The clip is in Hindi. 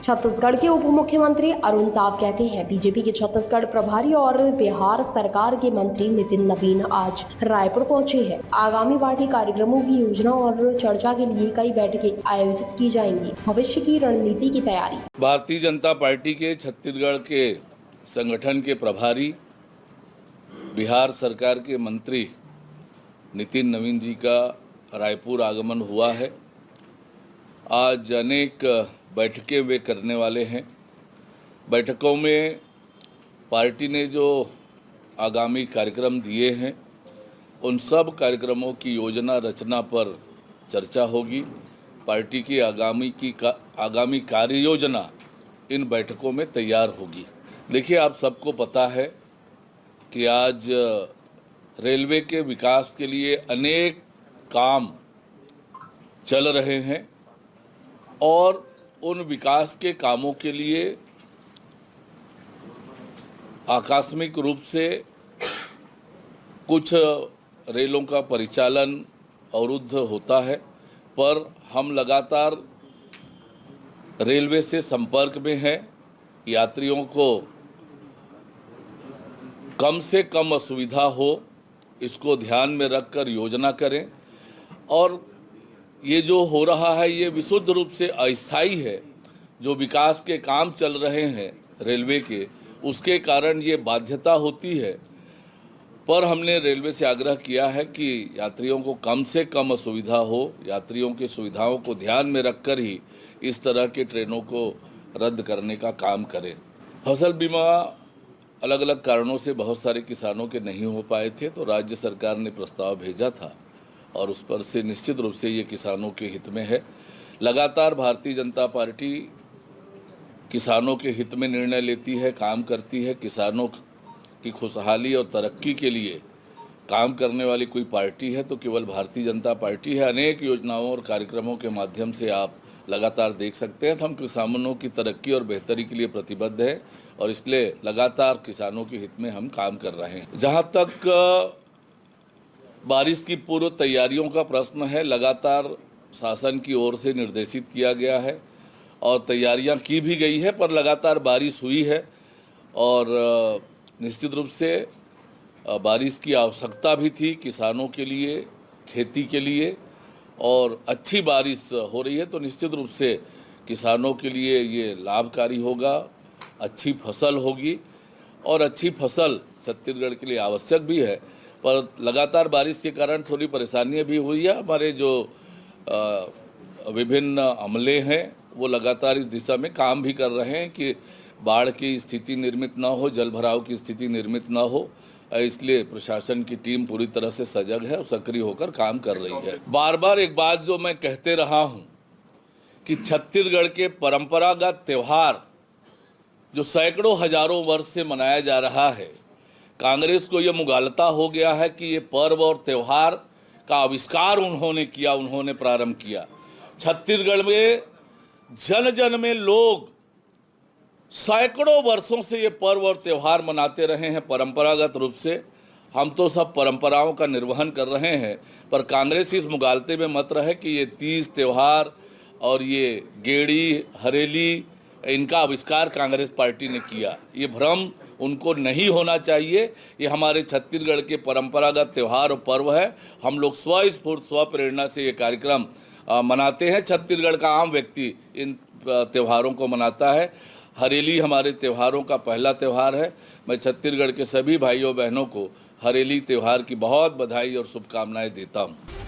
छत्तीसगढ़ के उप मुख्यमंत्री अरुण साव कहते हैं बीजेपी के छत्तीसगढ़ प्रभारी और बिहार सरकार के मंत्री नितिन नवीन आज रायपुर पहुंचे हैं। आगामी पार्टी कार्यक्रमों की योजना और चर्चा के लिए कई बैठकें आयोजित की जाएंगी। भविष्य की रणनीति की तैयारी। भारतीय जनता पार्टी के छत्तीसगढ़ के संगठन के प्रभारी बिहार सरकार के मंत्री नितिन नवीन जी का रायपुर आगमन हुआ है। आज अनेक बैठकें वे करने वाले हैं। बैठकों में पार्टी ने जो आगामी कार्यक्रम दिए हैं उन सब कार्यक्रमों की योजना रचना पर चर्चा होगी। पार्टी की आगामी कार्य योजना इन बैठकों में तैयार होगी। देखिए, आप सबको पता है कि आज रेलवे के विकास के लिए अनेक काम चल रहे हैं और उन विकास के कामों के लिए आकस्मिक रूप से कुछ रेलों का परिचालन अवरुद्ध होता है, पर हम लगातार रेलवे से संपर्क में हैं। यात्रियों को कम से कम असुविधा हो, इसको ध्यान में रखकर योजना करें। और ये जो हो रहा है ये विशुद्ध रूप से अस्थायी है। जो विकास के काम चल रहे हैं रेलवे के, उसके कारण ये बाध्यता होती है। पर हमने रेलवे से आग्रह किया है कि यात्रियों को कम से कम असुविधा हो, यात्रियों की सुविधाओं को ध्यान में रखकर ही इस तरह की ट्रेनों को रद्द करने का काम करें। फसल बीमा अलग अलग कारणों से बहुत सारे किसानों के नहीं हो पाए थे, तो राज्य सरकार ने प्रस्ताव भेजा था और उस पर से निश्चित रूप से ये किसानों के हित में है। लगातार भारतीय जनता पार्टी किसानों के हित में निर्णय लेती है, काम करती है। किसानों की खुशहाली और तरक्की के लिए काम करने वाली कोई पार्टी है तो केवल भारतीय जनता पार्टी है। अनेक योजनाओं और कार्यक्रमों के माध्यम से आप लगातार देख सकते हैं तो हम किसानों की तरक्की और बेहतरी के लिए प्रतिबद्ध हैं और इसलिए लगातार किसानों के हित में हम काम कर रहे हैं। जहाँ तक बारिश की पूर्व तैयारियों का प्रश्न है, लगातार शासन की ओर से निर्देशित किया गया है और तैयारियां की भी गई है, पर लगातार बारिश हुई है और निश्चित रूप से बारिश की आवश्यकता भी थी किसानों के लिए, खेती के लिए। और अच्छी बारिश हो रही है तो निश्चित रूप से किसानों के लिए ये लाभकारी होगा, अच्छी फसल होगी और अच्छी फसल छत्तीसगढ़ के लिए आवश्यक भी है। पर लगातार बारिश के कारण थोड़ी परेशानियां भी हुई है। हमारे जो विभिन्न अमले हैं वो लगातार इस दिशा में काम भी कर रहे हैं कि बाढ़ की स्थिति निर्मित ना हो, जल भराव की स्थिति निर्मित ना हो। इसलिए प्रशासन की टीम पूरी तरह से सजग है और सक्रिय होकर काम कर रही है। बार बार एक बात जो मैं कहते रहा हूँ कि छत्तीसगढ़ के परंपरागत त्यौहार जो सैकड़ों हजारों वर्ष से मनाया जा रहा है, कांग्रेस को ये मुगालता हो गया है कि ये पर्व और त्यौहार का आविष्कार उन्होंने प्रारंभ किया। छत्तीसगढ़ में जन जन में लोग सैकड़ों वर्षों से ये पर्व और त्यौहार मनाते रहे हैं परंपरागत रूप से। हम तो सब परंपराओं का निर्वहन कर रहे हैं, पर कांग्रेस इस मुगालते में मत रहे कि ये तीज त्यौहार और ये गेड़ी हरेली इनका आविष्कार कांग्रेस पार्टी ने किया। ये भ्रम उनको नहीं होना चाहिए। ये हमारे छत्तीसगढ़ के परंपरागत त्यौहार और पर्व है। हम लोग स्वस्फूर्त स्वप्रेरणा से ये कार्यक्रम मनाते हैं। छत्तीसगढ़ का आम व्यक्ति इन त्योहारों को मनाता है। हरेली हमारे त्योहारों का पहला त्यौहार है। मैं छत्तीसगढ़ के सभी भाइयों बहनों को हरेली त्यौहार की बहुत बधाई और शुभकामनाएं देता हूं।